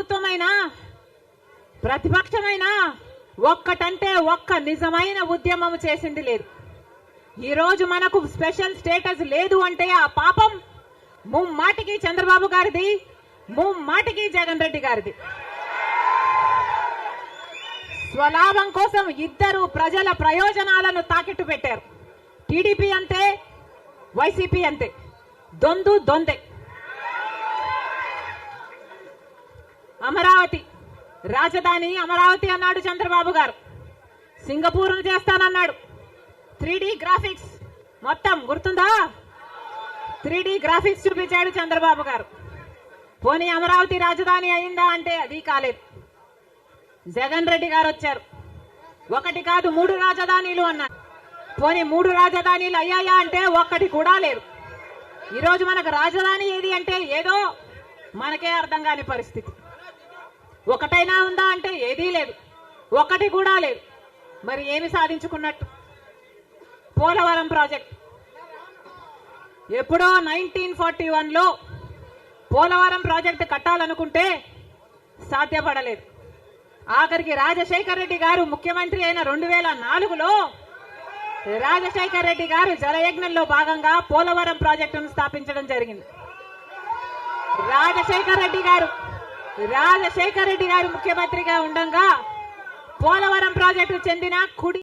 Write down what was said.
ప్రభుత్వమైనా ప్రతిపక్షమైనా ఒక్కటంటే ఒక్క నిజమైన ఉద్యమం చేసింది లేదు. ఈ రోజు మనకు స్పెషల్ స్టేటస్ లేదు అంటే ఆ పాపం ముమ్మాటికి చంద్రబాబు గారిది, ముమ్మాటికి జగన్ రెడ్డి గారిది. స్వలాభం కోసం ఇద్దరు ప్రజల ప్రయోజనాలను తాకిట్టు పెట్టారు. టీడీపీ అంతే, వైసీపీ అంతే, దొందే. అమరావతి రాజధాని అమరావతి అన్నాడు చంద్రబాబు గారు. సింగపూర్ను చేస్తానన్నాడు. 3D గ్రాఫిక్స్ మొత్తం గుర్తుందా? 3D గ్రాఫిక్స్ చూపించాడు చంద్రబాబు గారు. పోనీ అమరావతి రాజధాని అయిందా అంటే అది కాలేదు. జగన్ రెడ్డి గారు వచ్చారు. ఒకటి కాదు 3 రాజధానిలు అన్నారు. పోనీ 3 రాజధానిలు అయ్యాయా అంటే ఒక్కటి కూడా లేదు. ఈరోజు మనకు రాజధాని ఏది అంటే ఏదో మనకే అర్థం కాని పరిస్థితి. ఒకటైనా ఉందా అంటే ఏదీ లేదు, ఒకటి కూడా లేదు. మరి ఏమి సాధించుకున్నట్టు? పోలవరం ప్రాజెక్ట్ ఎప్పుడో 1941లో పోలవరం ప్రాజెక్టు కట్టాలనుకుంటే సాధ్యపడలేదు. ఆఖరికి రాజశేఖర రెడ్డి గారు ముఖ్యమంత్రి అయిన 2004లో రాజశేఖర రెడ్డి గారు జలయజ్ఞంలో భాగంగా పోలవరం ప్రాజెక్టును స్థాపించడం జరిగింది. రాజశేఖర రెడ్డి గారు ముఖ్యమంత్రిగా ఉండగా పోలవరం ప్రాజెక్టు చెందిన కుడి